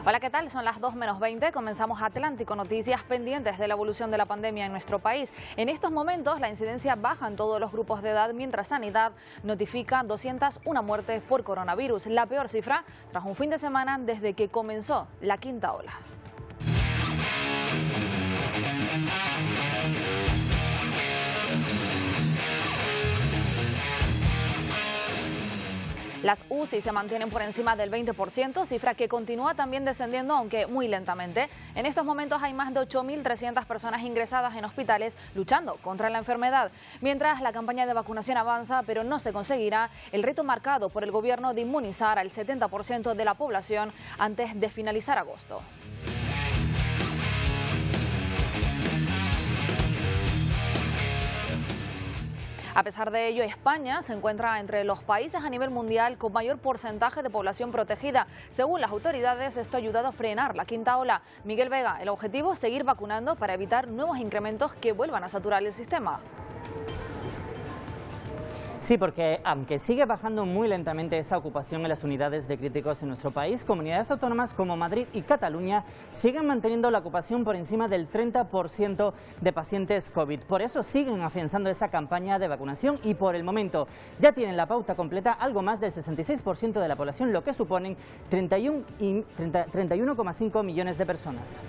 Hola, ¿qué tal? Son las 2:20. Comenzamos Atlántico Noticias, pendientes de la evolución de la pandemia en nuestro país. En estos momentos la incidencia baja en todos los grupos de edad, mientras Sanidad notifica 201 muertes por coronavirus, la peor cifra tras un fin de semana desde que comenzó la quinta ola. Las UCI se mantienen por encima del 20%, cifra que continúa también descendiendo, aunque muy lentamente. En estos momentos hay más de 8.300 personas ingresadas en hospitales luchando contra la enfermedad. Mientras la campaña de vacunación avanza, pero no se conseguirá el reto marcado por el gobierno de inmunizar al 70% de la población antes de finalizar agosto. A pesar de ello, España se encuentra entre los países a nivel mundial con mayor porcentaje de población protegida. Según las autoridades, esto ha ayudado a frenar la quinta ola. Miguel Vega, el objetivo es seguir vacunando para evitar nuevos incrementos que vuelvan a saturar el sistema. Sí, porque aunque sigue bajando muy lentamente esa ocupación en las unidades de críticos en nuestro país, comunidades autónomas como Madrid y Cataluña siguen manteniendo la ocupación por encima del 30% de pacientes COVID. Por eso siguen afianzando esa campaña de vacunación y por el momento ya tienen la pauta completa algo más del 66% de la población, lo que suponen 31,5 millones de personas.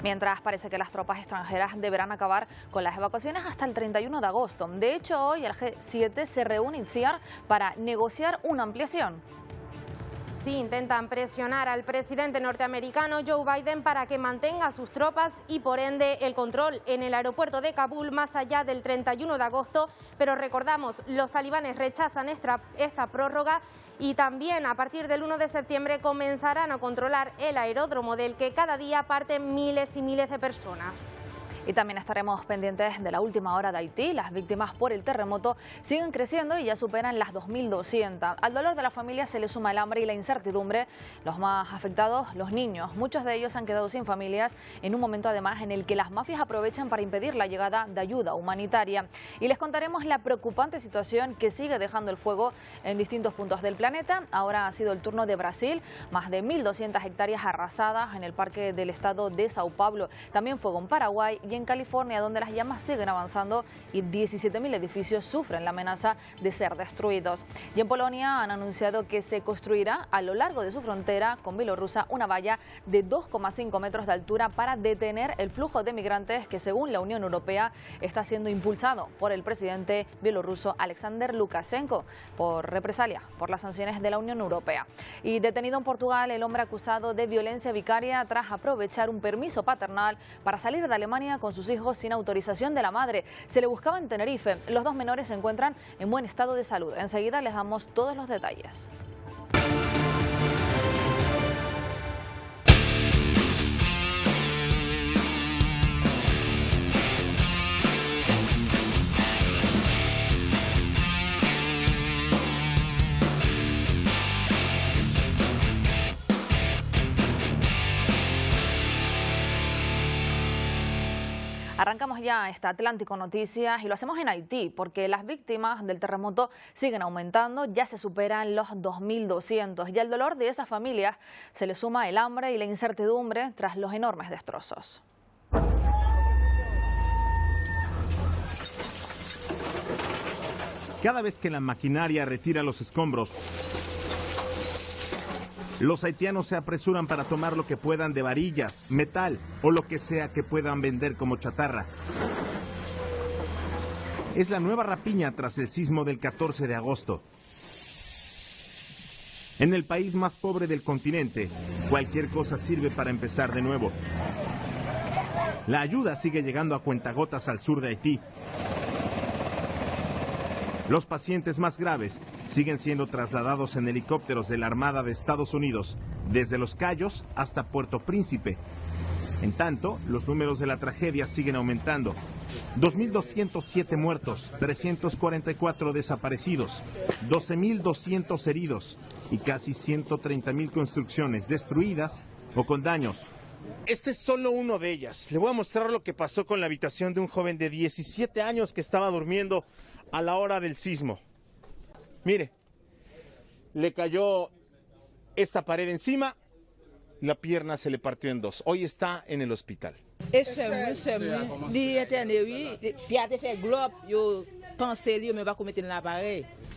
Mientras parece que las tropas extranjeras deberán acabar con las evacuaciones hasta el 31 de agosto. De hecho, hoy el G7 se reúne en CIAR para negociar una ampliación. Sí, intentan presionar al presidente norteamericano Joe Biden para que mantenga sus tropas y por ende el control en el aeropuerto de Kabul más allá del 31 de agosto. Pero recordamos, los talibanes rechazan esta prórroga y también a partir del 1 de septiembre comenzarán a controlar el aeródromo del que cada día parten miles y miles de personas. Y también estaremos pendientes de la última hora de Haití. Las víctimas por el terremoto siguen creciendo y ya superan las 2.200. Al dolor de la familia se le suma el hambre y la incertidumbre. Los más afectados, los niños. Muchos de ellos han quedado sin familias en un momento además en el que las mafias aprovechan para impedir la llegada de ayuda humanitaria. Y les contaremos la preocupante situación que sigue dejando el fuego en distintos puntos del planeta. Ahora ha sido el turno de Brasil. Más de 1.200 hectáreas arrasadas en el parque del estado de Sao Paulo. También fuego en Paraguay y en California, donde las llamas siguen avanzando y 17.000 edificios sufren la amenaza de ser destruidos. Y en Polonia han anunciado que se construirá a lo largo de su frontera con Bielorrusia una valla de 2,5 metros de altura para detener el flujo de migrantes que, según la Unión Europea, está siendo impulsado por el presidente bielorruso Alexander Lukashenko por represalia por las sanciones de la Unión Europea. Y detenido en Portugal el hombre acusado de violencia vicaria tras aprovechar un permiso paternal para salir de Alemania con sus hijos sin autorización de la madre. Se le buscaba en Tenerife. Los dos menores se encuentran en buen estado de salud. Enseguida les damos todos los detalles. Arrancamos ya esta Atlántico Noticias y lo hacemos en Haití porque las víctimas del terremoto siguen aumentando, ya se superan los 2.200 y al dolor de esas familias se le suma el hambre y la incertidumbre tras los enormes destrozos. Cada vez que la maquinaria retira los escombros, los haitianos se apresuran para tomar lo que puedan de varillas, metal o lo que sea que puedan vender como chatarra. Es la nueva rapiña tras el sismo del 14 de agosto. En el país más pobre del continente, cualquier cosa sirve para empezar de nuevo. La ayuda sigue llegando a cuentagotas al sur de Haití. Los pacientes más graves siguen siendo trasladados en helicópteros de la Armada de Estados Unidos, desde Los Cayos hasta Puerto Príncipe. En tanto, los números de la tragedia siguen aumentando. 2.207 muertos, 344 desaparecidos, 12.200 heridos y casi 130.000 construcciones destruidas o con daños. Este es solo uno de ellas. Le voy a mostrar lo que pasó con la habitación de un joven de 17 años que estaba durmiendo a la hora del sismo. Mire, le cayó esta pared encima y la pierna se le partió en dos. Hoy está en el hospital.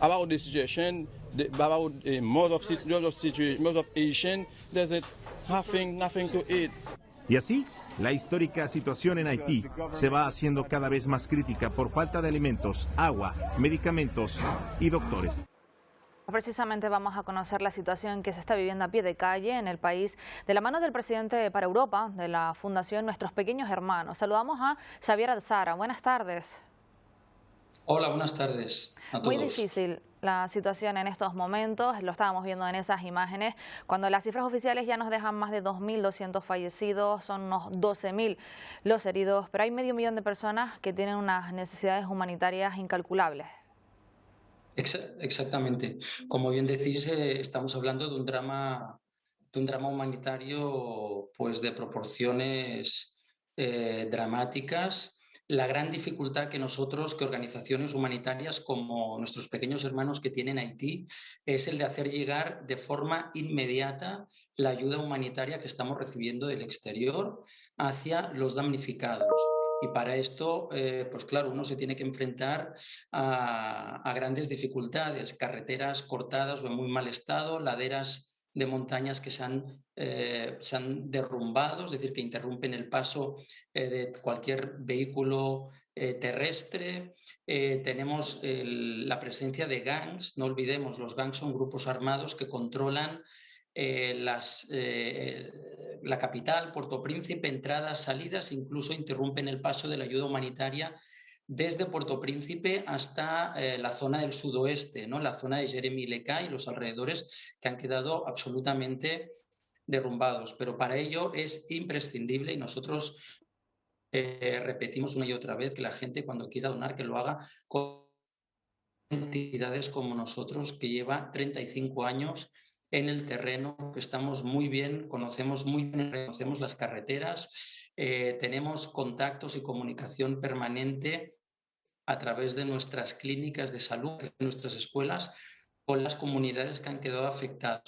About the situation, about most of Asian doesn't having nothing to eat. Y así, la histórica situación en Haití se va haciendo cada vez más crítica por falta de alimentos, agua, medicamentos y doctores. Precisamente vamos a conocer la situación que se está viviendo a pie de calle en el país de la mano del presidente para Europa de la Fundación Nuestros Pequeños Hermanos. Saludamos a Xavier Alzara. Buenas tardes. Hola, buenas tardes a todos. Muy difícil la situación en estos momentos, lo estábamos viendo en esas imágenes, cuando las cifras oficiales ya nos dejan más de 2.200 fallecidos, son unos 12.000 los heridos, pero hay medio millón de personas que tienen unas necesidades humanitarias incalculables. Exactamente. Como bien decís, estamos hablando de un drama humanitario pues de proporciones dramáticas. La gran dificultad que organizaciones humanitarias como nuestros pequeños hermanos que tienen Haití, es el de hacer llegar de forma inmediata la ayuda humanitaria que estamos recibiendo del exterior hacia los damnificados. Y para esto, pues claro, uno se tiene que enfrentar a grandes dificultades, carreteras cortadas o en muy mal estado, laderas de montañas que se han derrumbado, es decir, que interrumpen el paso de cualquier vehículo terrestre. Tenemos la presencia de gangs, no olvidemos, los gangs son grupos armados que controlan la capital, Puerto Príncipe, entradas, salidas, incluso interrumpen el paso de la ayuda humanitaria desde Puerto Príncipe hasta la zona del sudoeste, ¿no? La zona de Jeremy Lecay y los alrededores, que han quedado absolutamente derrumbados. Pero para ello es imprescindible, y nosotros repetimos una y otra vez, que la gente cuando quiera donar que lo haga con entidades como nosotros, que lleva 35 años en el terreno, que estamos muy bien, conocemos las carreteras, tenemos contactos y comunicación permanente a través de nuestras clínicas de salud, de nuestras escuelas, con las comunidades que han quedado afectadas.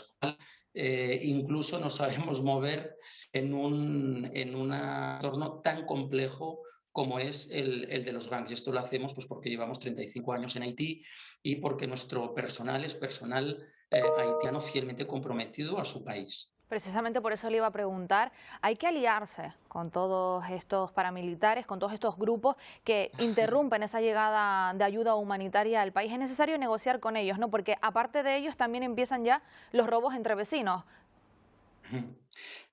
Incluso nos sabemos mover en un entorno tan complejo como es el de los gangs. Y esto lo hacemos pues porque llevamos 35 años en Haití y porque nuestro personal es personal haitiano fielmente comprometido a su país. Precisamente por eso le iba a preguntar, hay que aliarse con todos estos paramilitares, con todos estos grupos que interrumpen esa llegada de ayuda humanitaria al país. Es necesario negociar con ellos, ¿no? Porque aparte de ellos también empiezan ya los robos entre vecinos.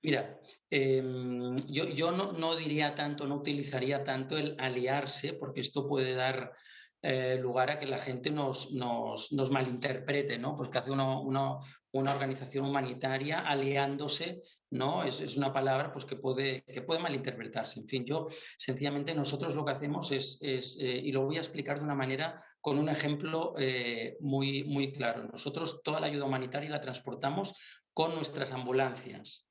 Mira, yo no diría tanto, no utilizaría tanto el aliarse, porque esto puede dar lugar a que la gente nos malinterprete, ¿no? Pues que hace una organización humanitaria aliándose, ¿no? Es una palabra pues, que puede malinterpretarse. En fin, sencillamente nosotros lo que hacemos es y lo voy a explicar de una manera con un ejemplo muy, muy claro. Nosotros toda la ayuda humanitaria la transportamos con nuestras ambulancias.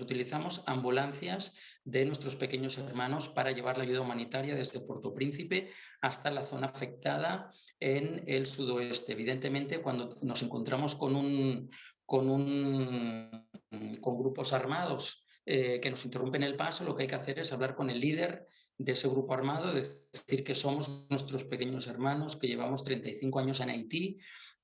Utilizamos ambulancias de nuestros pequeños hermanos para llevar la ayuda humanitaria desde Puerto Príncipe hasta la zona afectada en el sudoeste. Evidentemente, cuando nos encontramos con grupos armados que nos interrumpen el paso, lo que hay que hacer es hablar con el líder de ese grupo armado, decir que somos nuestros pequeños hermanos, que llevamos 35 años en Haití,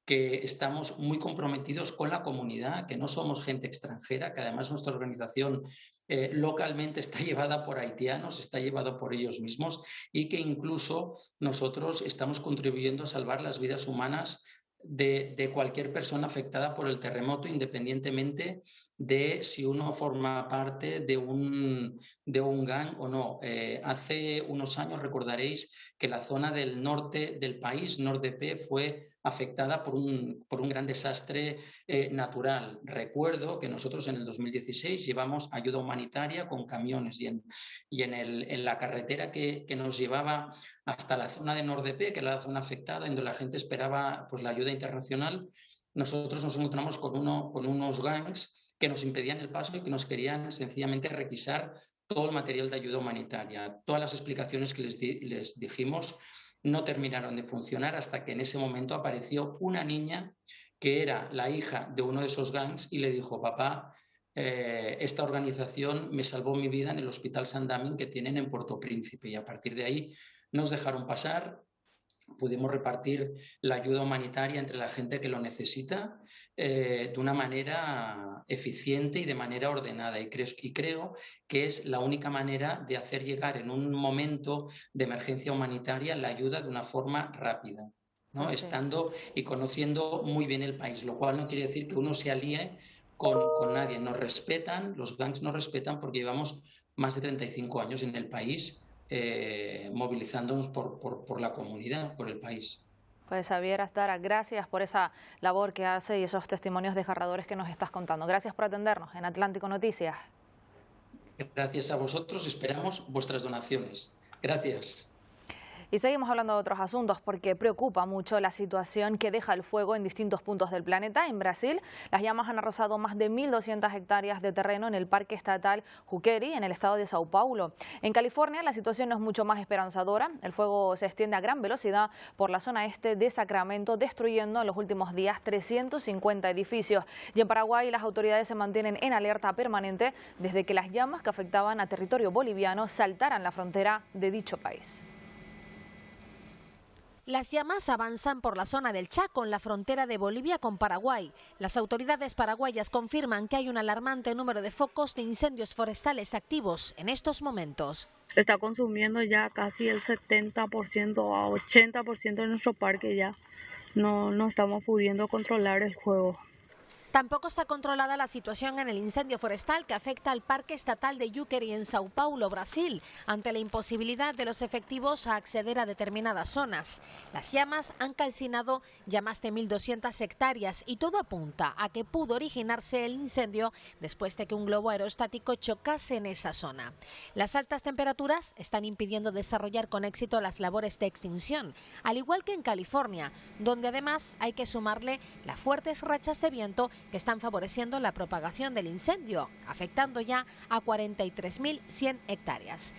que estamos muy comprometidos con la comunidad, que no somos gente extranjera, que además nuestra organización localmente está llevada por haitianos, está llevada por ellos mismos y que incluso nosotros estamos contribuyendo a salvar las vidas humanas de cualquier persona afectada por el terremoto, independientemente de si uno forma parte de un gang o no. Hace unos años recordaréis que la zona del norte del país, Nord-de-P, fue afectada por un gran desastre natural. Recuerdo que nosotros en el 2016 llevamos ayuda humanitaria con camiones y en la carretera que nos llevaba hasta la zona de Nord-de-P, que era la zona afectada, donde la gente esperaba pues, la ayuda internacional, nosotros nos encontramos con unos gangs que nos impedían el paso y que nos querían sencillamente requisar todo el material de ayuda humanitaria. Todas las explicaciones que les dijimos no terminaron de funcionar hasta que en ese momento apareció una niña que era la hija de uno de esos gangs y le dijo: papá, esta organización me salvó mi vida en el Hospital San Damián que tienen en Puerto Príncipe, y a partir de ahí nos dejaron pasar. Pudimos repartir la ayuda humanitaria entre la gente que lo necesita de una manera eficiente y de manera ordenada. Y creo que es la única manera de hacer llegar en un momento de emergencia humanitaria la ayuda de una forma rápida, ¿no? Sí. Estando y conociendo muy bien el país, lo cual no quiere decir que uno se alíe con nadie. Nos respetan, los gangs nos respetan porque llevamos más de 35 años en el país. Movilizándonos por la comunidad, por el país. Pues Xavier Astara, gracias por esa labor que hace y esos testimonios desgarradores que nos estás contando. Gracias por atendernos en Atlántico Noticias. Gracias a vosotros, esperamos vuestras donaciones. Gracias. Y seguimos hablando de otros asuntos porque preocupa mucho la situación que deja el fuego en distintos puntos del planeta. En Brasil, las llamas han arrasado más de 1.200 hectáreas de terreno en el Parque Estatal Juqueri, en el estado de Sao Paulo. En California, la situación no es mucho más esperanzadora. El fuego se extiende a gran velocidad por la zona este de Sacramento, destruyendo en los últimos días 350 edificios. Y en Paraguay, las autoridades se mantienen en alerta permanente desde que las llamas que afectaban a territorio boliviano saltaran la frontera de dicho país. Las llamas avanzan por la zona del Chaco, en la frontera de Bolivia con Paraguay. Las autoridades paraguayas confirman que hay un alarmante número de focos de incendios forestales activos en estos momentos. Está consumiendo ya casi el 70% a 80% de nuestro parque ya. No estamos pudiendo controlar el fuego. Tampoco está controlada la situación en el incendio forestal que afecta al Parque Estatal de Juqueri en Sao Paulo, Brasil, ante la imposibilidad de los efectivos a acceder a determinadas zonas. Las llamas han calcinado ya más de 1.200 hectáreas y todo apunta a que pudo originarse el incendio después de que un globo aerostático chocase en esa zona. Las altas temperaturas están impidiendo desarrollar con éxito las labores de extinción, al igual que en California, donde además hay que sumarle las fuertes rachas de viento que están favoreciendo la propagación del incendio, afectando ya a 43.100 hectáreas.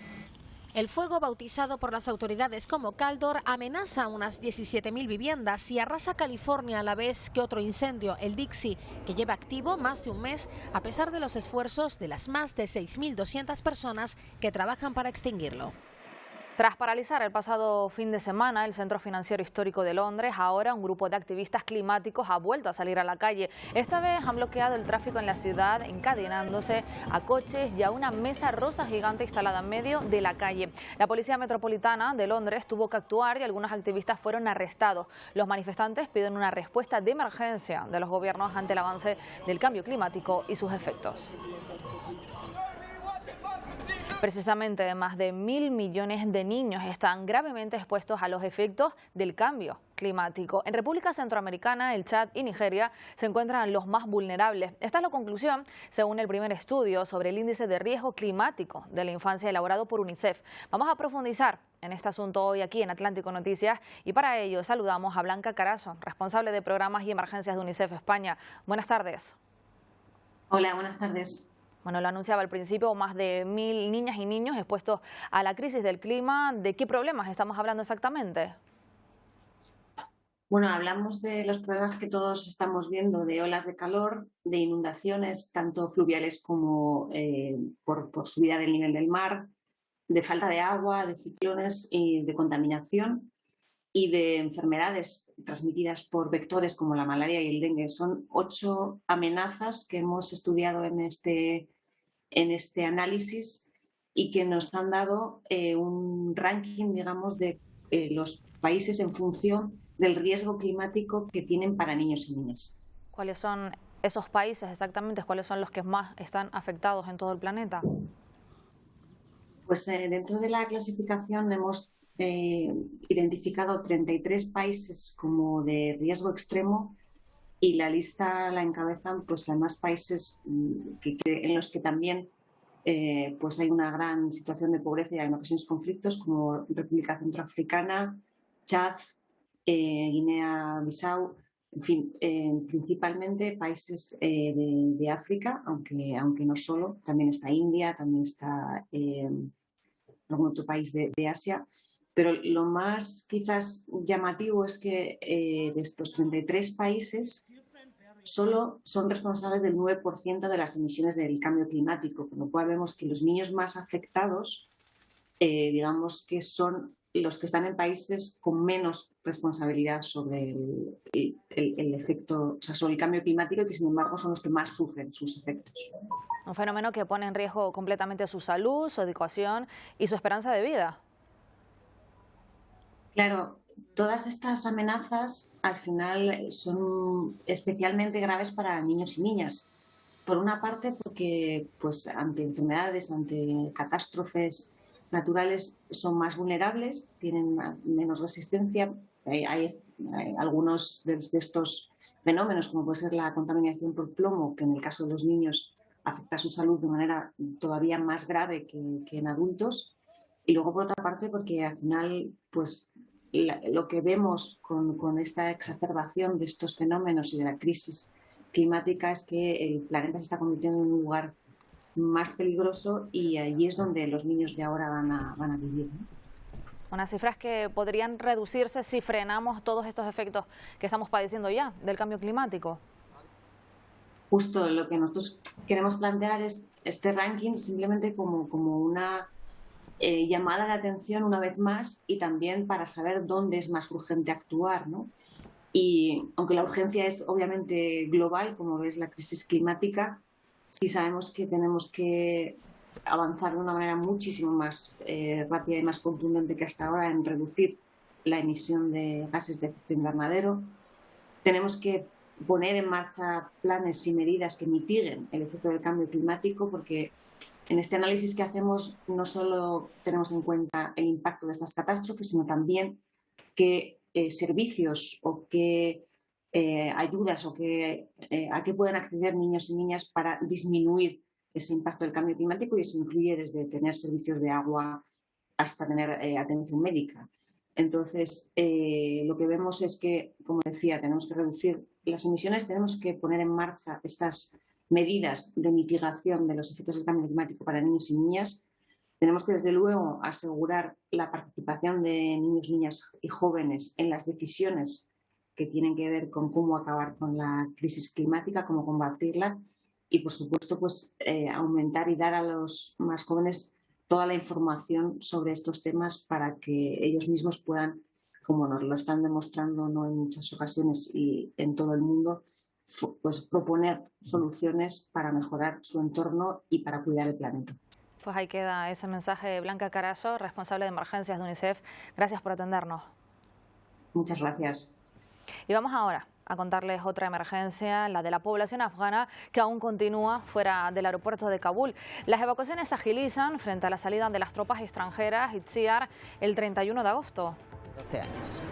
El fuego, bautizado por las autoridades como Caldor, amenaza unas 17.000 viviendas y arrasa California a la vez que otro incendio, el Dixie, que lleva activo más de un mes a pesar de los esfuerzos de las más de 6.200 personas que trabajan para extinguirlo. Tras paralizar el pasado fin de semana el Centro Financiero Histórico de Londres, ahora un grupo de activistas climáticos ha vuelto a salir a la calle. Esta vez han bloqueado el tráfico en la ciudad, encadenándose a coches y a una mesa rosa gigante instalada en medio de la calle. La Policía Metropolitana de Londres tuvo que actuar y algunos activistas fueron arrestados. Los manifestantes piden una respuesta de emergencia de los gobiernos ante el avance del cambio climático y sus efectos. Precisamente más de 1.000 millones de niños están gravemente expuestos a los efectos del cambio climático. En República Centroamericana, el Chad y Nigeria se encuentran los más vulnerables. Esta es la conclusión según el primer estudio sobre el índice de riesgo climático de la infancia elaborado por UNICEF. Vamos a profundizar en este asunto hoy aquí en Atlántico Noticias y para ello saludamos a Blanca Carazo, responsable de programas y emergencias de UNICEF España. Buenas tardes. Hola, buenas tardes. Bueno, lo anunciaba al principio, más de 1.000 niñas y niños expuestos a la crisis del clima. ¿De qué problemas estamos hablando exactamente? Bueno, hablamos de los problemas que todos estamos viendo, de olas de calor, de inundaciones, tanto fluviales como por subida del nivel del mar, de falta de agua, de ciclones y de contaminación y de enfermedades transmitidas por vectores como la malaria y el dengue. Son 8 amenazas que hemos estudiado en este análisis y que nos han dado un ranking, digamos, de los países en función del riesgo climático que tienen para niños y niñas. ¿Cuáles son esos países exactamente? ¿Cuáles son los que más están afectados en todo el planeta? Pues dentro de la clasificación hemos identificado 33 países como de riesgo extremo y la lista la encabezan pues además países en los que también pues hay una gran situación de pobreza y en ocasiones conflictos, como República Centroafricana, Chad, Guinea-Bissau, en fin, principalmente países de África, aunque no solo, también está India, también está algún otro país de Asia. Pero lo más quizás llamativo es que de estos 33 países, solo son responsables del 9% de las emisiones del cambio climático, con lo cual vemos que los niños más afectados, digamos que son los que están en países con menos responsabilidad sobre el efecto, o sea, sobre el cambio climático, y que sin embargo son los que más sufren sus efectos. Un fenómeno que pone en riesgo completamente su salud, su educación y su esperanza de vida. Claro, todas estas amenazas al final son especialmente graves para niños y niñas. Por una parte porque pues, ante enfermedades, ante catástrofes naturales son más vulnerables, tienen menos resistencia. Hay algunos de estos fenómenos, como puede ser la contaminación por plomo, que en el caso de los niños afecta a su salud de manera todavía más grave que en adultos. Y luego, por otra parte, porque al final pues, lo que vemos con esta exacerbación de estos fenómenos y de la crisis climática es que el planeta se está convirtiendo en un lugar más peligroso, y allí es donde los niños de ahora van a vivir, ¿no? Unas cifras que podrían reducirse si frenamos todos estos efectos que estamos padeciendo ya del cambio climático. Justo lo que nosotros queremos plantear es este ranking simplemente como una llamada de atención una vez más, y también para saber dónde es más urgente actuar, ¿no? Y aunque la urgencia es obviamente global, como ves la crisis climática, sí sabemos que tenemos que avanzar de una manera muchísimo más rápida y más contundente que hasta ahora en reducir la emisión de gases de efecto invernadero. Tenemos que poner en marcha planes y medidas que mitiguen el efecto del cambio climático, porque en este análisis que hacemos no solo tenemos en cuenta el impacto de estas catástrofes, sino también qué servicios o qué ayudas o a qué pueden acceder niños y niñas para disminuir ese impacto del cambio climático, y eso incluye desde tener servicios de agua hasta tener atención médica. Entonces, lo que vemos es que, como decía, tenemos que reducir las emisiones, tenemos que poner en marcha estas medidas de mitigación de los efectos del cambio climático para niños y niñas. Tenemos que, desde luego, asegurar la participación de niños, niñas y jóvenes en las decisiones que tienen que ver con cómo acabar con la crisis climática, cómo combatirla, y, por supuesto, pues aumentar y dar a los más jóvenes toda la información sobre estos temas para que ellos mismos puedan, como nos lo están demostrando, ¿no?, en muchas ocasiones y en todo el mundo, pues proponer soluciones para mejorar su entorno y para cuidar el planeta. Pues ahí queda ese mensaje de Blanca Carazo, responsable de emergencias de UNICEF. Gracias por atendernos. Muchas gracias. Y vamos ahora a contarles otra emergencia, la de la población afgana, que aún continúa fuera del aeropuerto de Kabul. Las evacuaciones se agilizan frente a la salida de las tropas extranjeras Itziar el 31 de agosto. 12 años.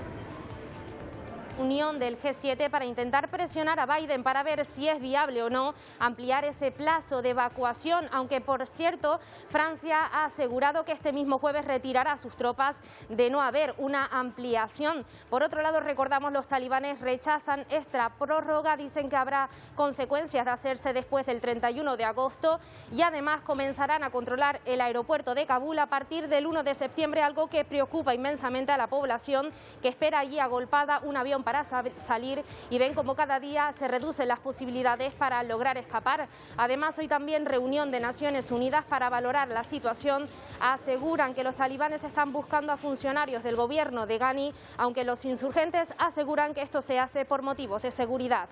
Unión del G7 para intentar presionar a Biden para ver si es viable o no ampliar ese plazo de evacuación, aunque, por cierto, Francia ha asegurado que este mismo jueves retirará a sus tropas de no haber una ampliación. Por otro lado, recordamos, los talibanes rechazan esta prórroga, dicen que habrá consecuencias de hacerse después del 31 de agosto y además comenzarán a controlar el aeropuerto de Kabul a partir del 1 de septiembre, algo que preocupa inmensamente a la población, que espera allí agolpada un avión para salir, y ven como cada día se reducen las posibilidades para lograr escapar. Además, hoy también reunión de Naciones Unidas para valorar la situación. Aseguran que los talibanes están buscando a funcionarios del gobierno de Ghani, aunque los insurgentes aseguran que esto se hace por motivos de seguridad.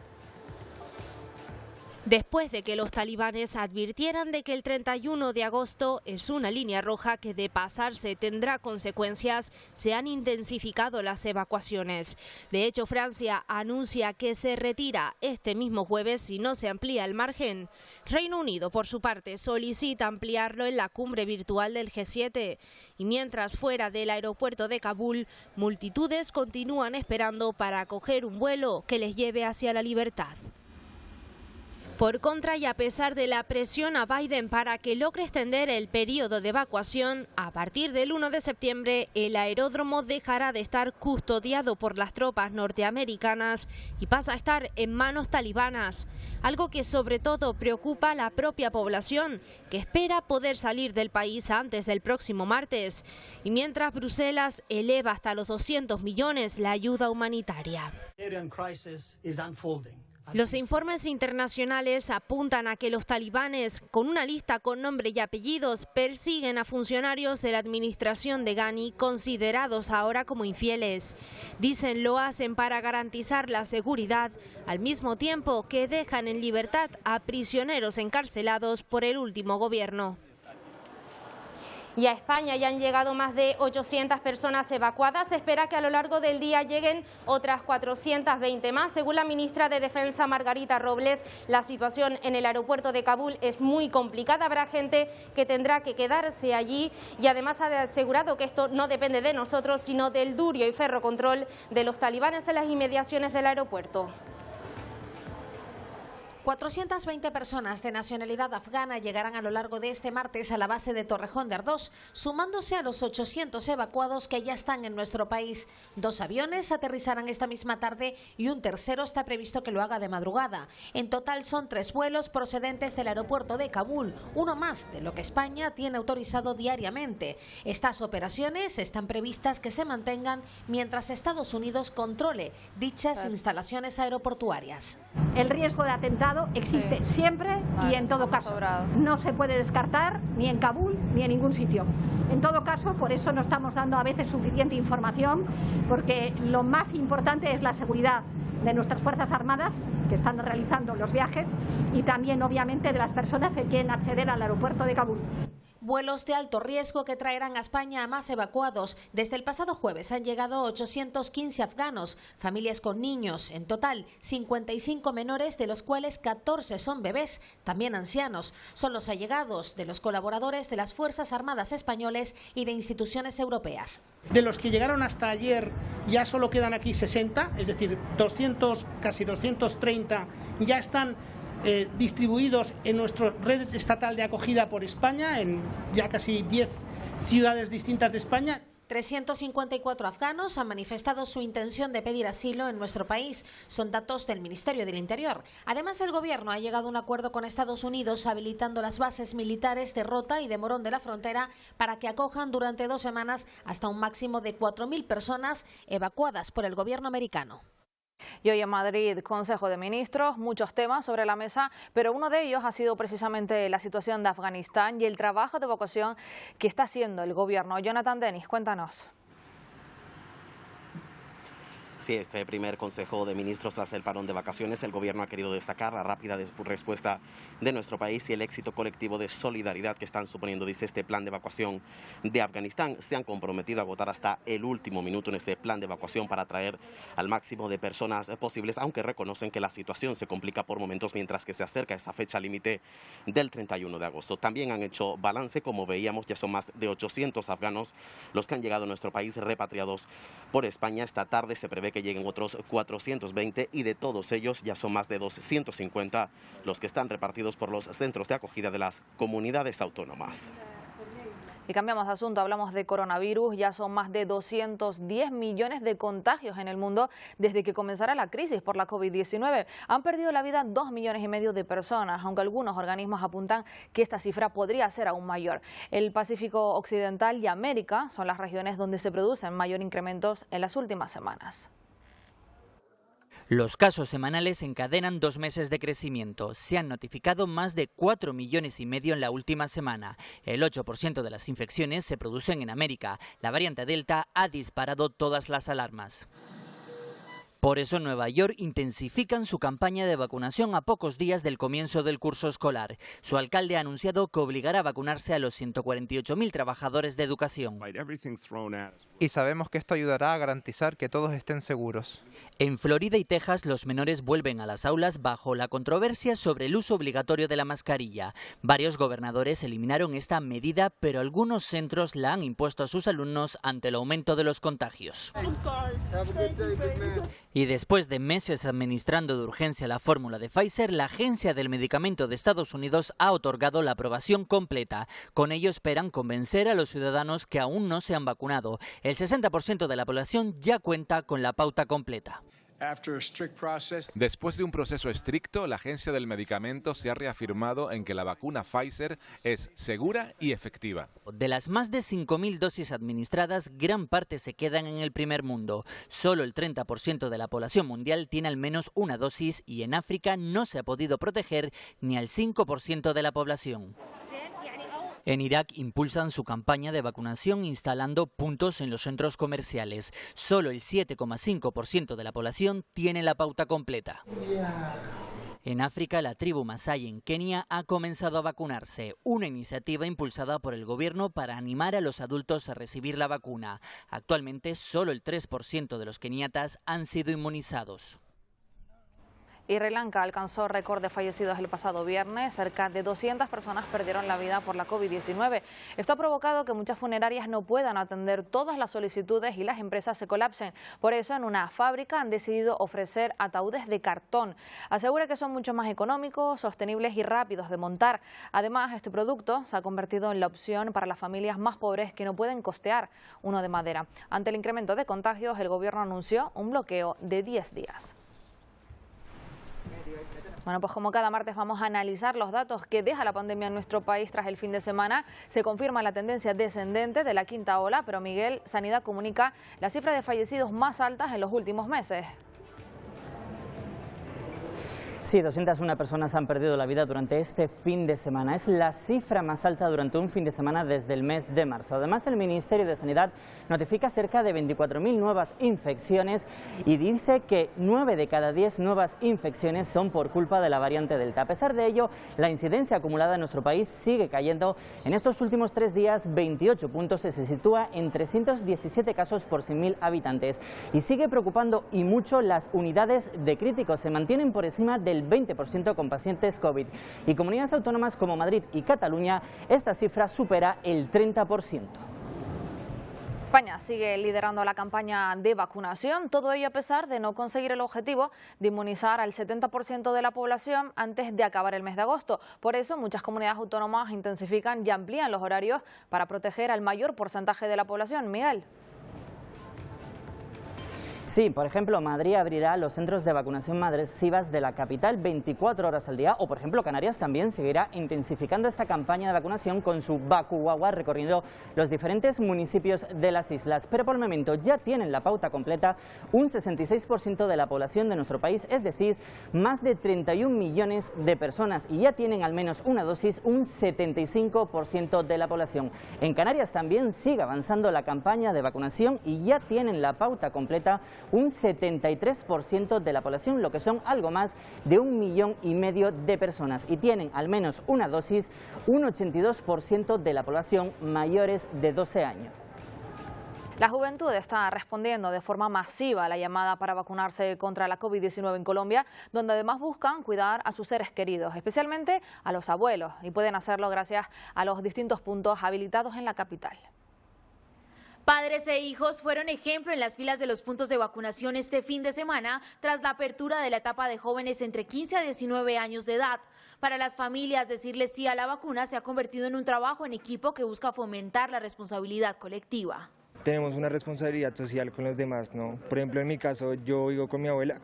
Después de que los talibanes advirtieran de que el 31 de agosto es una línea roja que de pasarse tendrá consecuencias, se han intensificado las evacuaciones. De hecho, Francia anuncia que se retira este mismo jueves si no se amplía el margen. Reino Unido, por su parte, solicita ampliarlo en la cumbre virtual del G7. Y mientras, fuera del aeropuerto de Kabul, multitudes continúan esperando para coger un vuelo que les lleve hacia la libertad. Por contra, y a pesar de la presión a Biden para que logre extender el periodo de evacuación, a partir del 1 de septiembre el aeródromo dejará de estar custodiado por las tropas norteamericanas y pasa a estar en manos talibanas, algo que sobre todo preocupa a la propia población, que espera poder salir del país antes del próximo martes, y mientras Bruselas eleva hasta los 200 millones la ayuda humanitaria. Los informes internacionales apuntan a que los talibanes, con una lista con nombre y apellidos, persiguen a funcionarios de la administración de Ghani considerados ahora como infieles. Dicen lo hacen para garantizar la seguridad, al mismo tiempo que dejan en libertad a prisioneros encarcelados por el último gobierno. Y a España ya han llegado más de 800 personas evacuadas. Se espera que a lo largo del día lleguen otras 420 más. Según la ministra de Defensa, Margarita Robles, la situación en el aeropuerto de Kabul es muy complicada. Habrá gente que tendrá que quedarse allí y además ha asegurado que esto no depende de nosotros, sino del duro y ferro control de los talibanes en las inmediaciones del aeropuerto. 420 personas de nacionalidad afgana llegarán a lo largo de este martes a la base de Torrejón de Ardoz, sumándose a los 800 evacuados que ya están en nuestro país. 2 aviones aterrizarán esta misma tarde y un tercero está previsto que lo haga de madrugada. En total son 3 vuelos procedentes del aeropuerto de Kabul, uno más de lo que España tiene autorizado diariamente. Estas operaciones están previstas que se mantengan mientras Estados Unidos controle dichas instalaciones aeroportuarias. El riesgo de atentado existe siempre y en todo caso. No se puede descartar ni en Kabul ni en ningún sitio. En todo caso, por eso no estamos dando a veces suficiente información, porque lo más importante es la seguridad de nuestras Fuerzas Armadas que están realizando los viajes y también, obviamente, de las personas que quieren acceder al aeropuerto de Kabul. Vuelos de alto riesgo que traerán a España a más evacuados. Desde el pasado jueves han llegado 815 afganos, familias con niños. En total, 55 menores, de los cuales 14 son bebés, también ancianos. Son los allegados de los colaboradores de las Fuerzas Armadas españoles y de instituciones europeas. De los que llegaron hasta ayer ya solo quedan aquí 60, es decir, 200, casi 230 ya están distribuidos en nuestra red estatal de acogida por España, en ya casi 10 ciudades distintas de España. 354 afganos han manifestado su intención de pedir asilo en nuestro país. Son datos del Ministerio del Interior. Además, el Gobierno ha llegado a un acuerdo con Estados Unidos habilitando las bases militares de Rota y de Morón de la Frontera para que acojan durante 2 semanas hasta un máximo de 4.000 personas evacuadas por el Gobierno americano. Y hoy en Madrid, Consejo de Ministros, muchos temas sobre la mesa, pero uno de ellos ha sido precisamente la situación de Afganistán y el trabajo de evacuación que está haciendo el gobierno. Jonathan Denis, cuéntanos. Sí, este primer Consejo de Ministros tras el parón de vacaciones, el Gobierno ha querido destacar la rápida respuesta de nuestro país y el éxito colectivo de solidaridad que están suponiendo, dice, este plan de evacuación de Afganistán. Se han comprometido a agotar hasta el último minuto en ese plan de evacuación para atraer al máximo de personas posibles, aunque reconocen que la situación se complica por momentos mientras que se acerca esa fecha límite del 31 de agosto. También han hecho balance, como veíamos, ya son más de 800 afganos los que han llegado a nuestro país repatriados por España. Esta tarde se prevé que lleguen otros 420 y de todos ellos ya son más de 250 los que están repartidos por los centros de acogida de las comunidades autónomas. Y cambiamos de asunto, hablamos de coronavirus. Ya son más de 210 millones de contagios en el mundo desde que comenzara la crisis por la COVID-19. Han perdido la vida 2,5 millones de personas, aunque algunos organismos apuntan que esta cifra podría ser aún mayor. El Pacífico Occidental y América son las regiones donde se producen mayor incrementos en las últimas semanas. Los casos semanales encadenan 2 meses de crecimiento. Se han notificado más de 4,5 millones en la última semana. El 8% de las infecciones se producen en América. La variante Delta ha disparado todas las alarmas. Por eso en Nueva York intensifican su campaña de vacunación a pocos días del comienzo del curso escolar. Su alcalde ha anunciado que obligará a vacunarse a los 148.000 trabajadores de educación. Y sabemos que esto ayudará a garantizar que todos estén seguros. En Florida y Texas los menores vuelven a las aulas bajo la controversia sobre el uso obligatorio de la mascarilla. Varios gobernadores eliminaron esta medida, pero algunos centros la han impuesto a sus alumnos ante el aumento de los contagios. Y después de meses administrando de urgencia la fórmula de Pfizer, la Agencia del Medicamento de Estados Unidos ha otorgado la aprobación completa. Con ello esperan convencer a los ciudadanos que aún no se han vacunado. El 60% de la población ya cuenta con la pauta completa. Después de un proceso estricto, la Agencia del Medicamento se ha reafirmado en que la vacuna Pfizer es segura y efectiva. De las más de 5.000 dosis administradas, gran parte se quedan en el primer mundo. Solo el 30% de la población mundial tiene al menos una dosis y en África no se ha podido proteger ni al 5% de la población. En Irak impulsan su campaña de vacunación instalando puntos en los centros comerciales. Solo el 7,5% de la población tiene la pauta completa. En África, la tribu Masái en Kenia ha comenzado a vacunarse, una iniciativa impulsada por el gobierno para animar a los adultos a recibir la vacuna. Actualmente, solo el 3% de los keniatas han sido inmunizados. Y Sri Lanka alcanzó récord de fallecidos el pasado viernes. Cerca de 200 personas perdieron la vida por la COVID-19. Esto ha provocado que muchas funerarias no puedan atender todas las solicitudes y las empresas se colapsen. Por eso, en una fábrica han decidido ofrecer ataúdes de cartón. Asegura que son mucho más económicos, sostenibles y rápidos de montar. Además, este producto se ha convertido en la opción para las familias más pobres que no pueden costear uno de madera. Ante el incremento de contagios, el gobierno anunció un bloqueo de 10 días. Bueno, pues como cada martes vamos a analizar los datos que deja la pandemia en nuestro país tras el fin de semana. Se confirma la tendencia descendente de la quinta ola, pero Miguel, Sanidad comunica la cifra de fallecidos más altas en los últimos meses. Sí, 201 personas han perdido la vida durante este fin de semana. Es la cifra más alta durante un fin de semana desde el mes de marzo. Además, el Ministerio de Sanidad notifica cerca de 24.000 nuevas infecciones y dice que 9 de cada 10 nuevas infecciones son por culpa de la variante Delta. A pesar de ello, la incidencia acumulada en nuestro país sigue cayendo. En estos últimos 3 días, 28 puntos, se sitúa en 317 casos por 100.000 habitantes. Y sigue preocupando y mucho las unidades de críticos. Se mantienen por encima del 20% con pacientes COVID. Y comunidades autónomas como Madrid y Cataluña, esta cifra supera el 30%. España sigue liderando la campaña de vacunación, todo ello a pesar de no conseguir el objetivo de inmunizar al 70% de la población antes de acabar el mes de agosto. Por eso, muchas comunidades autónomas intensifican y amplían los horarios para proteger al mayor porcentaje de la población. Miguel. Sí, por ejemplo, Madrid abrirá los centros de vacunación masivas de la capital 24 horas al día, o por ejemplo Canarias también seguirá intensificando esta campaña de vacunación con su Vacuagua recorriendo los diferentes municipios de las islas. Pero por el momento ya tienen la pauta completa un 66% de la población de nuestro país, es decir, más de 31 millones de personas, y ya tienen al menos una dosis un 75% de la población. En Canarias también sigue avanzando la campaña de vacunación y ya tienen la pauta completa un 73% de la población, lo que son algo más de 1,5 millones de personas, y tienen al menos una dosis un 82% de la población mayores de 12 años. La juventud está respondiendo de forma masiva a la llamada para vacunarse contra la COVID-19 en Colombia, donde además buscan cuidar a sus seres queridos, especialmente a los abuelos, y pueden hacerlo gracias a los distintos puntos habilitados en la capital. Padres e hijos fueron ejemplo en las filas de los puntos de vacunación este fin de semana tras la apertura de la etapa de jóvenes entre 15 a 19 años de edad. Para las familias, decirle sí a la vacuna se ha convertido en un trabajo en equipo que busca fomentar la responsabilidad colectiva. Tenemos una responsabilidad social con los demás, ¿no? Por ejemplo, en mi caso, yo vivo con mi abuela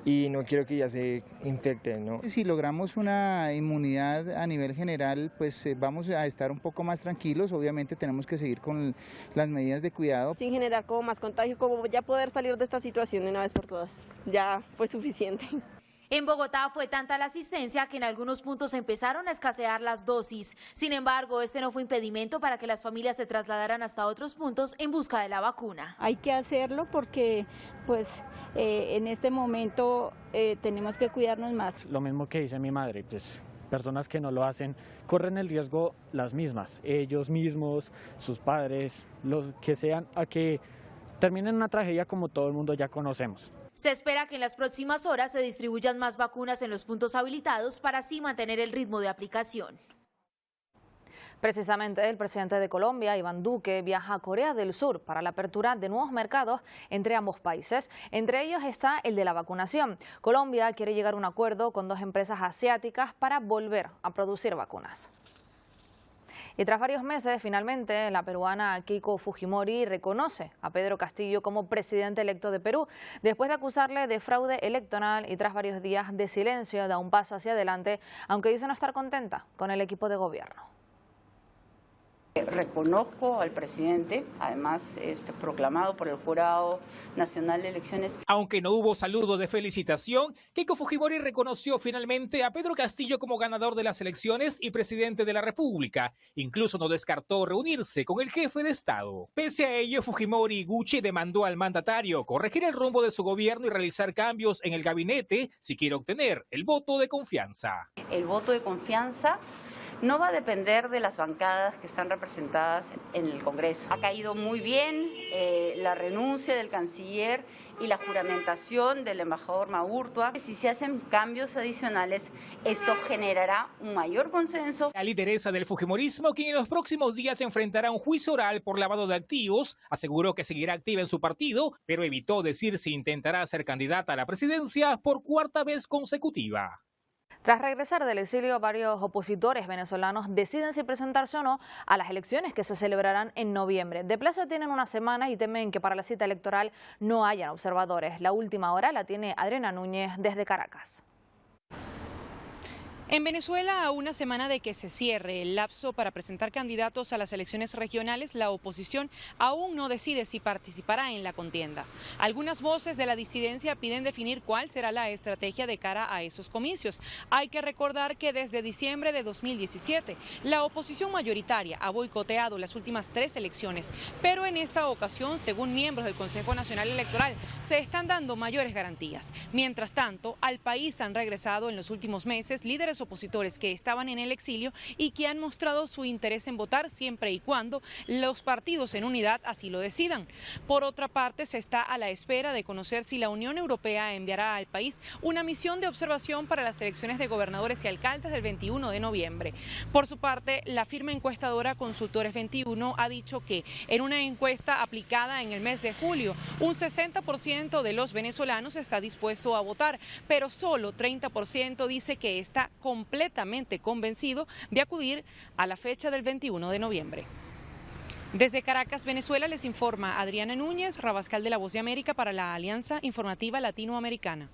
y no quiero que ella se infecte, ¿no? Si logramos una inmunidad a nivel general, pues vamos a estar un poco más tranquilos. Obviamente tenemos que seguir con las medidas de cuidado. Sin generar como más contagio, como ya poder salir de esta situación de una vez por todas. Ya fue suficiente. En Bogotá fue tanta la asistencia que en algunos puntos empezaron a escasear las dosis. Sin embargo, este no fue impedimento para que las familias se trasladaran hasta otros puntos en busca de la vacuna. Hay que hacerlo porque pues en este momento tenemos que cuidarnos más. Lo mismo que dice mi madre, pues personas que no lo hacen corren el riesgo las mismas, ellos mismos, sus padres, los que sean, a que terminen una tragedia como todo el mundo ya conocemos. Se espera que en las próximas horas se distribuyan más vacunas en los puntos habilitados para así mantener el ritmo de aplicación. Precisamente el presidente de Colombia, Iván Duque, viaja a Corea del Sur para la apertura de nuevos mercados entre ambos países. Entre ellos está el de la vacunación. Colombia quiere llegar a un acuerdo con 2 empresas asiáticas para volver a producir vacunas. Y tras varios meses, finalmente, la peruana Keiko Fujimori reconoce a Pedro Castillo como presidente electo de Perú. Después de acusarle de fraude electoral y tras varios días de silencio, da un paso hacia adelante, aunque dice no estar contenta con el equipo de gobierno. Reconozco al presidente, además proclamado por el Jurado Nacional de Elecciones. Aunque no hubo saludo de felicitación, Keiko Fujimori reconoció finalmente a Pedro Castillo como ganador de las elecciones y presidente de la República. Incluso no descartó reunirse con el jefe de Estado. Pese a ello, Fujimori Iguchi demandó al mandatario corregir el rumbo de su gobierno y realizar cambios en el gabinete si quiere obtener el voto de confianza. El voto de confianza no va a depender de las bancadas que están representadas en el Congreso. Ha caído muy bien la renuncia del canciller y la juramentación del embajador Maurtua. Si se hacen cambios adicionales, esto generará un mayor consenso. La lideresa del fujimorismo, quien en los próximos días enfrentará un juicio oral por lavado de activos, aseguró que seguirá activa en su partido, pero evitó decir si intentará ser candidata a la presidencia por cuarta vez consecutiva. Tras regresar del exilio, varios opositores venezolanos deciden si presentarse o no a las elecciones que se celebrarán en noviembre. De plazo tienen una semana y temen que para la cita electoral no hayan observadores. La última hora la tiene Adriana Núñez desde Caracas. En Venezuela, a una semana de que se cierre el lapso para presentar candidatos a las elecciones regionales, la oposición aún no decide si participará en la contienda. Algunas voces de la disidencia piden definir cuál será la estrategia de cara a esos comicios. Hay que recordar que desde diciembre de 2017, la oposición mayoritaria ha boicoteado las últimas 3 elecciones, pero en esta ocasión, según miembros del Consejo Nacional Electoral, se están dando mayores garantías. Mientras tanto, al país han regresado en los últimos meses líderes opositores que estaban en el exilio y que han mostrado su interés en votar siempre y cuando los partidos en unidad así lo decidan. Por otra parte, se está a la espera de conocer si la Unión Europea enviará al país una misión de observación para las elecciones de gobernadores y alcaldes del 21 de noviembre. Por su parte, la firma encuestadora Consultores 21 ha dicho que en una encuesta aplicada en el mes de julio, un 60% de los venezolanos está dispuesto a votar, pero solo 30% dice que está completamente convencido de acudir a la fecha del 21 de noviembre. Desde Caracas, Venezuela, les informa Adriana Núñez, Rabascal de La Voz de América para la Alianza Informativa Latinoamericana.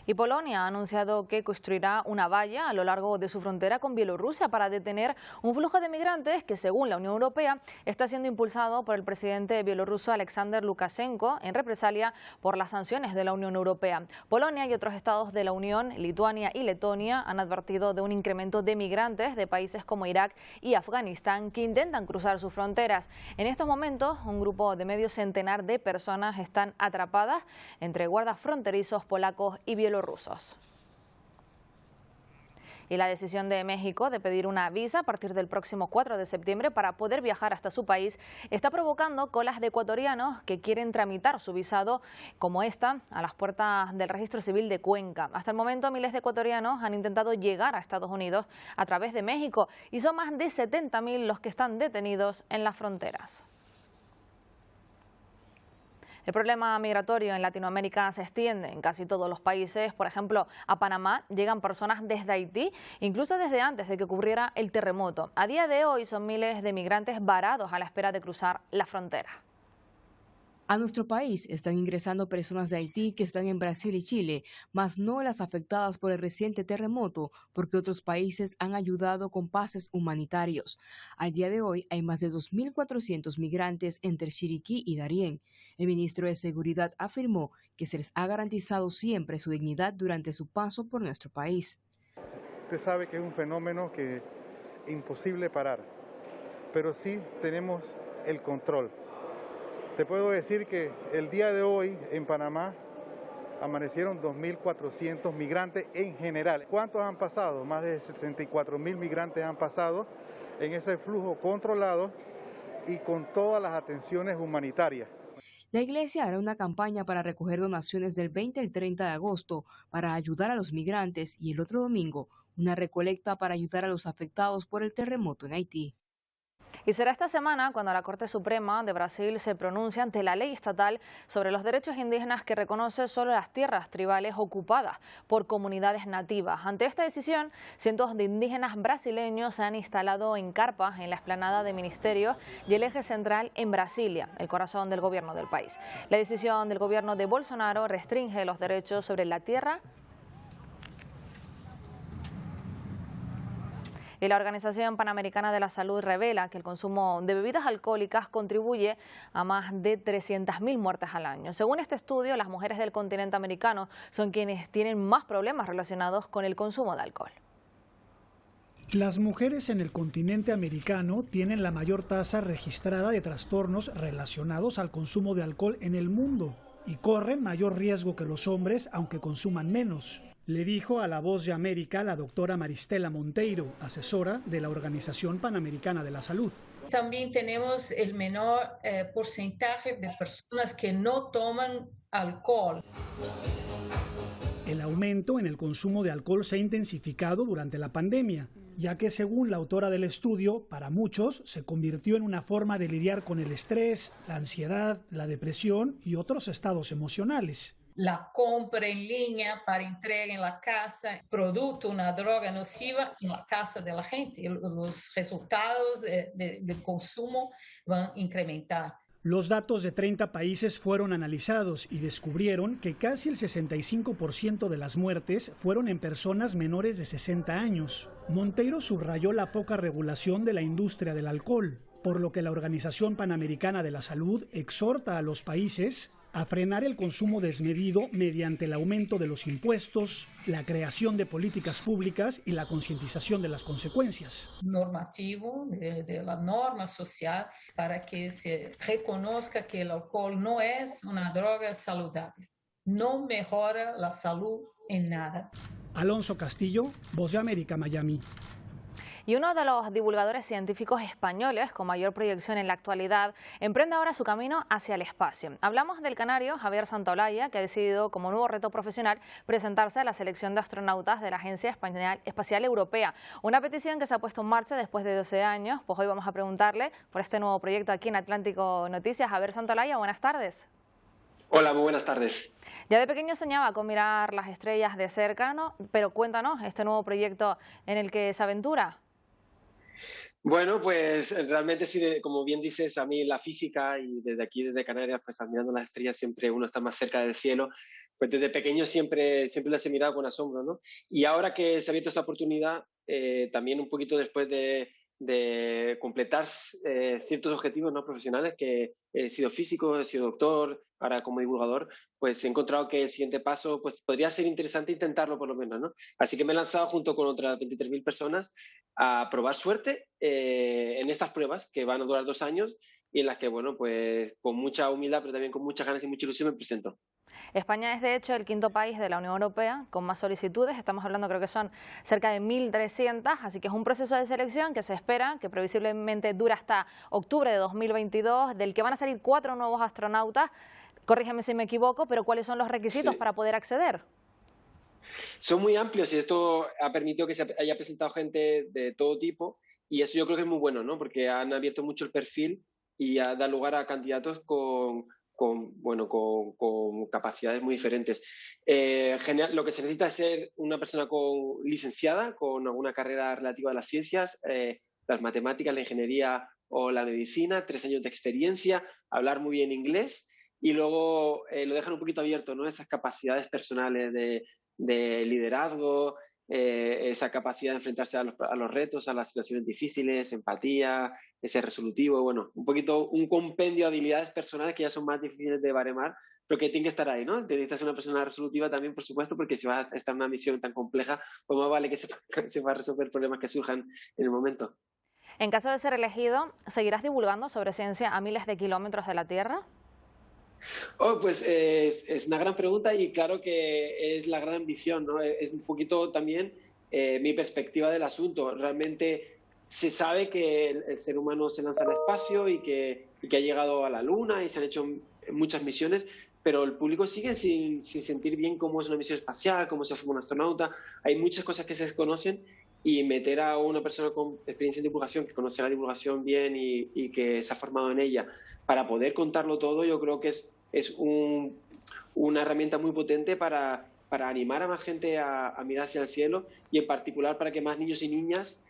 Y Polonia ha anunciado que construirá una valla a lo largo de su frontera con Bielorrusia para detener un flujo de migrantes que, según la Unión Europea, está siendo impulsado por el presidente bielorruso Alexander Lukashenko en represalia por las sanciones de la Unión Europea. Polonia y otros estados de la Unión, Lituania y Letonia, han advertido de un incremento de migrantes de países como Irak y Afganistán que intentan cruzar sus fronteras. En estos momentos, un grupo de medio centenar de personas están atrapadas entre guardas fronterizos polacos y bielorrusos. Y la decisión de México de pedir una visa a partir del próximo 4 de septiembre para poder viajar hasta su país está provocando colas de ecuatorianos que quieren tramitar su visado como esta a las puertas del Registro Civil de Cuenca. Hasta el momento, miles de ecuatorianos han intentado llegar a Estados Unidos a través de México y son más de 70.000 los que están detenidos en las fronteras. El problema migratorio en Latinoamérica se extiende en casi todos los países. Por ejemplo, a Panamá llegan personas desde Haití, incluso desde antes de que ocurriera el terremoto. A día de hoy son miles de migrantes varados a la espera de cruzar la frontera. A nuestro país están ingresando personas de Haití que están en Brasil y Chile, mas no las afectadas por el reciente terremoto, porque otros países han ayudado con pases humanitarios. Al día de hoy hay más de 2.400 migrantes entre Chiriquí y Darién. El ministro de Seguridad afirmó que se les ha garantizado siempre su dignidad durante su paso por nuestro país. Usted sabe que es un fenómeno que es imposible parar, pero sí tenemos el control. Te puedo decir que el día de hoy en Panamá amanecieron 2.400 migrantes en general. ¿Cuántos han pasado? Más de 64.000 migrantes han pasado en ese flujo controlado y con todas las atenciones humanitarias. La Iglesia hará una campaña para recoger donaciones del 20 al 30 de agosto para ayudar a los migrantes y el otro domingo una recolecta para ayudar a los afectados por el terremoto en Haití. Y será esta semana cuando la Corte Suprema de Brasil se pronuncie ante la ley estatal sobre los derechos indígenas que reconoce solo las tierras tribales ocupadas por comunidades nativas. Ante esta decisión, cientos de indígenas brasileños se han instalado en carpas en la explanada de ministerios y el eje central en Brasilia, el corazón del gobierno del país. La decisión del gobierno de Bolsonaro restringe los derechos sobre la tierra. Y la Organización Panamericana de la Salud revela que el consumo de bebidas alcohólicas contribuye a más de 300.000 muertes al año. Según este estudio, las mujeres del continente americano son quienes tienen más problemas relacionados con el consumo de alcohol. Las mujeres en el continente americano tienen la mayor tasa registrada de trastornos relacionados al consumo de alcohol en el mundo y corren mayor riesgo que los hombres, aunque consuman menos. Le dijo a La Voz de América la doctora Maristela Monteiro, asesora de la Organización Panamericana de la Salud. También tenemos el menor porcentaje de personas que no toman alcohol. El aumento en el consumo de alcohol se ha intensificado durante la pandemia, ya que según la autora del estudio, para muchos se convirtió en una forma de lidiar con el estrés, la ansiedad, la depresión y otros estados emocionales. La compra en línea para entrega en la casa, producto, una droga nociva en la casa de la gente. Los resultados del consumo van a incrementar. Los datos de 30 países fueron analizados y descubrieron que casi el 65% de las muertes fueron en personas menores de 60 años. Monteiro subrayó la poca regulación de la industria del alcohol, por lo que la Organización Panamericana de la Salud exhorta a los países a frenar el consumo desmedido mediante el aumento de los impuestos, la creación de políticas públicas y la concientización de las consecuencias. Normativo, de la norma social, para que se reconozca que el alcohol no es una droga saludable, no mejora la salud en nada. Alonso Castillo, Voz de América, Miami. Y uno de los divulgadores científicos españoles con mayor proyección en la actualidad emprende ahora su camino hacia el espacio. Hablamos del canario Javier Santolaya, que ha decidido como nuevo reto profesional presentarse a la selección de astronautas de la Agencia Espacial Europea. Una petición que se ha puesto en marcha después de 12 años. Pues hoy vamos a preguntarle por este nuevo proyecto aquí en Atlántico Noticias. Javier Santolaya, buenas tardes. Hola, muy buenas tardes. Ya de pequeño soñaba con mirar las estrellas de cerca, ¿no? Pero cuéntanos este nuevo proyecto en el que se aventura. Bueno, pues realmente sí, como bien dices, a mí la física y desde aquí, desde Canarias, pues admirando las estrellas siempre uno está más cerca del cielo, pues desde pequeño siempre las he mirado con asombro, ¿no? Y ahora que se ha abierto esta oportunidad, también un poquito después de completar ciertos objetivos no profesionales, que he sido físico, he sido doctor, ahora como divulgador, pues he encontrado que el siguiente paso pues podría ser interesante intentarlo por lo menos, ¿no? Así que me he lanzado junto con otras 23.000 personas a probar suerte en estas pruebas que van a durar 2 años y en las que, bueno, pues con mucha humildad, pero también con muchas ganas y mucha ilusión me presento. España es, de hecho, el 5º país de la Unión Europea con más solicitudes. Estamos hablando, creo que son cerca de 1.300, así que es un proceso de selección que se espera, que previsiblemente dura hasta octubre de 2022, del que van a salir 4 nuevos astronautas. Corrígeme si me equivoco, pero ¿cuáles son los requisitos para poder acceder? Son muy amplios y esto ha permitido que se haya presentado gente de todo tipo y eso yo creo que es muy bueno, ¿no? Porque han abierto mucho el perfil y da lugar a candidatos con capacidades muy diferentes. Lo que se necesita es ser una persona licenciada, con alguna carrera relativa a las ciencias, las matemáticas, la ingeniería o la medicina, 3 años de experiencia, hablar muy bien inglés y luego lo dejan un poquito abierto, ¿no? Esas capacidades personales de liderazgo, esa capacidad de enfrentarse a los retos, a las situaciones difíciles, empatía, ese resolutivo, bueno, un poquito un compendio de habilidades personales que ya son más difíciles de baremar, pero que tienen que estar ahí, ¿no? Necesitas ser una persona resolutiva también, por supuesto, porque si vas a estar en una misión tan compleja, pues más vale que sepa resolver problemas que surjan en el momento. En caso de ser elegido, ¿seguirás divulgando sobre ciencia a miles de kilómetros de la Tierra? Pues es una gran pregunta y claro que es la gran ambición, ¿no? Es un poquito también mi perspectiva del asunto. Realmente se sabe que el ser humano se lanza al espacio y que ha llegado a la Luna y se han hecho muchas misiones, pero el público sigue sin sentir bien cómo es una misión espacial, cómo se forma un astronauta. Hay muchas cosas que se desconocen y meter a una persona con experiencia en divulgación, que conoce la divulgación bien y que se ha formado en ella, para poder contarlo todo, yo creo que es una herramienta muy potente para animar a más gente a mirar hacia el cielo, y en particular para que más niños y niñas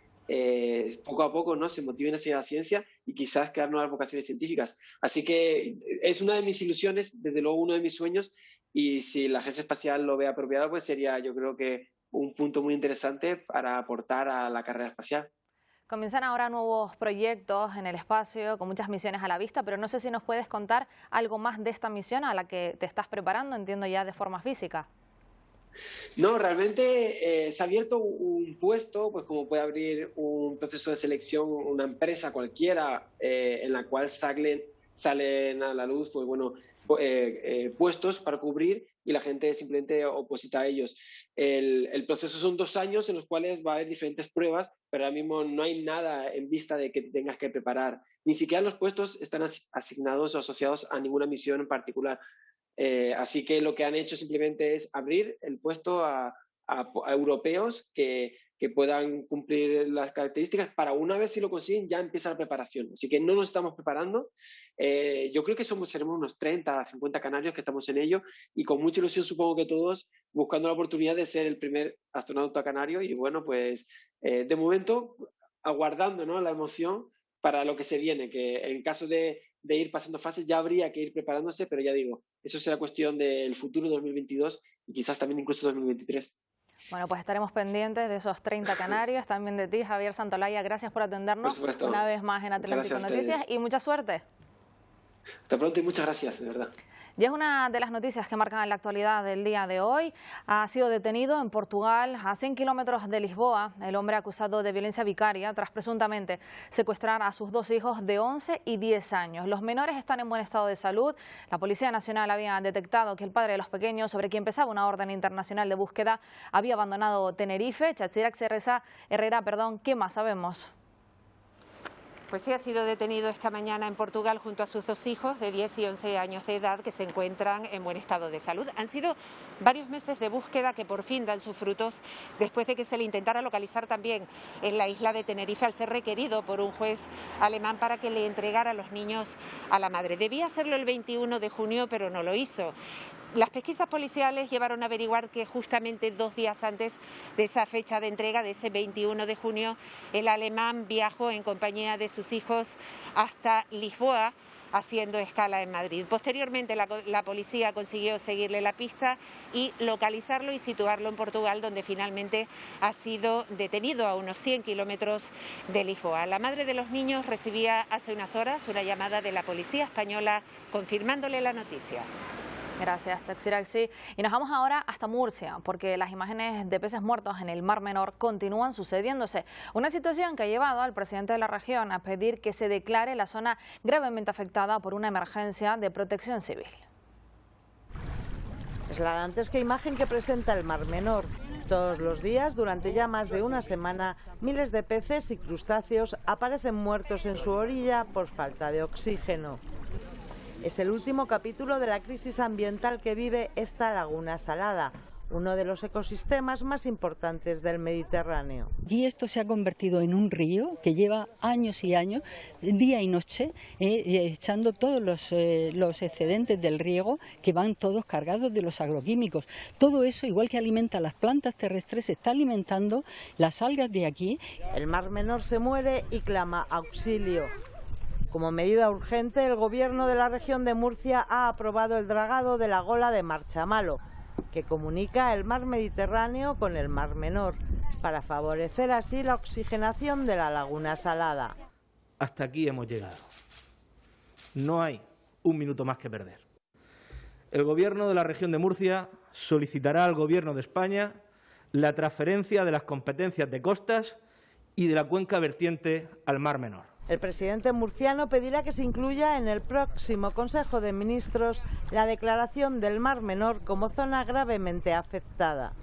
poco a poco, ¿no?, se motiven hacia la ciencia y quizás crear nuevas vocaciones científicas. Así que es una de mis ilusiones, desde luego uno de mis sueños, y si la Agencia Espacial lo ve apropiado, pues sería, yo creo que un punto muy interesante para aportar a la carrera espacial. Comienzan ahora nuevos proyectos en el espacio con muchas misiones a la vista, pero no sé si nos puedes contar algo más de esta misión a la que te estás preparando, entiendo ya de forma física. No, realmente se ha abierto un puesto, pues como puede abrir un proceso de selección, una empresa cualquiera en la cual salen a la luz, pues bueno, puestos para cubrir, y la gente simplemente oposita a ellos. El proceso son 2 años en los cuales va a haber diferentes pruebas, pero ahora mismo no hay nada en vista de que tengas que preparar. Ni siquiera los puestos están asignados o asociados a ninguna misión en particular. Así que lo que han hecho simplemente es abrir el puesto a europeos que puedan cumplir las características para, una vez si lo consiguen, ya empieza la preparación. Así que no nos estamos preparando. Yo creo que seremos unos 30, 50 canarios que estamos en ello, y con mucha ilusión, supongo que todos, buscando la oportunidad de ser el primer astronauta canario. Y bueno, pues de momento aguardando, ¿no?, la emoción para lo que se viene, que en caso de ir pasando fases ya habría que ir preparándose, pero ya digo, eso será cuestión del futuro 2022 y quizás también incluso 2023. Bueno, pues estaremos pendientes de esos 30 canarios, también de ti, Javier Santolaya. Gracias por atendernos una vez más en Atlántico Noticias y mucha suerte. Hasta pronto y muchas gracias, de verdad. Y es una de las noticias que marcan la actualidad del día de hoy. Ha sido detenido en Portugal, a 100 kilómetros de Lisboa, el hombre acusado de violencia vicaria tras presuntamente secuestrar a sus 2 hijos de 11 y 10 años. Los menores están en buen estado de salud. La Policía Nacional había detectado que el padre de los pequeños, sobre quien pesaba una orden internacional de búsqueda, había abandonado Tenerife. Chatsirac Herrera, ¿qué más sabemos? Pues sí, ha sido detenido esta mañana en Portugal junto a sus 2 hijos de 10 y 11 años de edad que se encuentran en buen estado de salud. Han sido varios meses de búsqueda que por fin dan sus frutos después de que se le intentara localizar también en la isla de Tenerife, al ser requerido por un juez alemán para que le entregara a los niños a la madre. Debía hacerlo el 21 de junio, pero no lo hizo. Las pesquisas policiales llevaron a averiguar que justamente 2 días antes de esa fecha de entrega, de ese 21 de junio, el alemán viajó en compañía de sus hijos hasta Lisboa, haciendo escala en Madrid. Posteriormente la policía consiguió seguirle la pista y localizarlo y situarlo en Portugal, donde finalmente ha sido detenido a unos 100 kilómetros de Lisboa. La madre de los niños recibía hace unas horas una llamada de la policía española confirmándole la noticia. Gracias, Chatsirac. Y nos vamos ahora hasta Murcia, porque las imágenes de peces muertos en el Mar Menor continúan sucediéndose. Una situación que ha llevado al presidente de la región a pedir que se declare la zona gravemente afectada por una emergencia de protección civil. Es la dantesca imagen que presenta el Mar Menor. Todos los días, durante ya más de una semana, miles de peces y crustáceos aparecen muertos en su orilla por falta de oxígeno. Es el último capítulo de la crisis ambiental que vive esta laguna salada, uno de los ecosistemas más importantes del Mediterráneo. Y esto se ha convertido en un río que lleva años y años, día y noche, echando todos los excedentes del riego, que van todos cargados de los agroquímicos. Todo eso, igual que alimenta las plantas terrestres, está alimentando las algas de aquí. El Mar Menor se muere y clama auxilio. Como medida urgente, el gobierno de la región de Murcia ha aprobado el dragado de la Gola de Marchamalo, que comunica el mar Mediterráneo con el Mar Menor, para favorecer así la oxigenación de la laguna salada. Hasta aquí hemos llegado. No hay un minuto más que perder. El gobierno de la región de Murcia solicitará al gobierno de España la transferencia de las competencias de costas y de la cuenca vertiente al Mar Menor. El presidente murciano pedirá que se incluya en el próximo Consejo de Ministros la declaración del Mar Menor como zona gravemente afectada.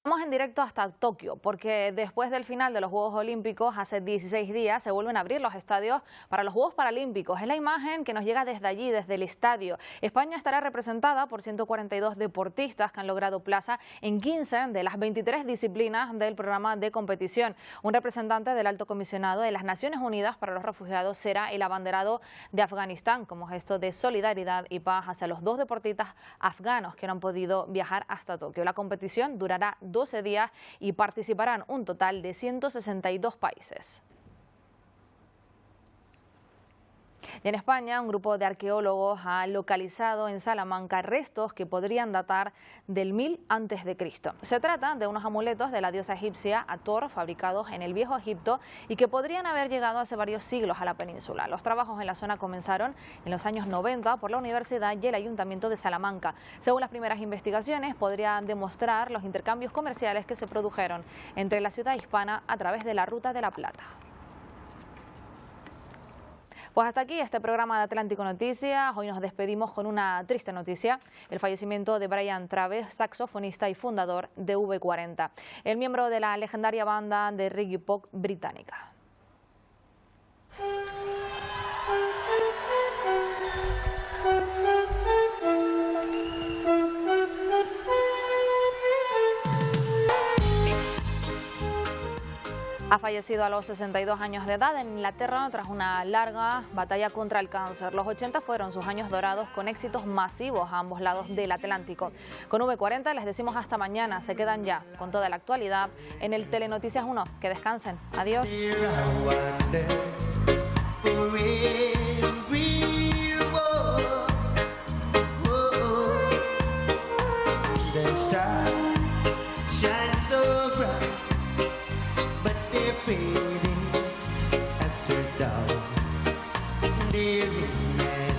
Vamos en directo hasta Tokio, porque después del final de los Juegos Olímpicos, hace 16 días, se vuelven a abrir los estadios para los Juegos Paralímpicos. Es la imagen que nos llega desde allí, desde el estadio. España estará representada por 142 deportistas que han logrado plaza en 15 de las 23 disciplinas del programa de competición. Un representante del Alto Comisionado de las Naciones Unidas para los Refugiados será el abanderado de Afganistán, como gesto de solidaridad y paz hacia los 2 deportistas afganos que no han podido viajar hasta Tokio. La competición durará 12 días y participarán un total de 162 países. Y en España, un grupo de arqueólogos ha localizado en Salamanca restos que podrían datar del 1000 a.C. Se trata de unos amuletos de la diosa egipcia Hathor, fabricados en el Viejo Egipto y que podrían haber llegado hace varios siglos a la península. Los trabajos en la zona comenzaron en los años 90 por la Universidad y el Ayuntamiento de Salamanca. Según las primeras investigaciones, podrían demostrar los intercambios comerciales que se produjeron entre la ciudad hispana a través de la Ruta de la Plata. Pues hasta aquí este programa de Atlántico Noticias. Hoy nos despedimos con una triste noticia: el fallecimiento de Brian Travis, saxofonista y fundador de V40, el miembro de la legendaria banda de reggae pop británica. Ha fallecido a los 62 años de edad en Inglaterra tras una larga batalla contra el cáncer. Los 80 fueron sus años dorados con éxitos masivos a ambos lados del Atlántico. Con V40 les decimos hasta mañana. Se quedan ya con toda la actualidad en el Telenoticias 1. Que descansen. Adiós. Fading after dark, dear man.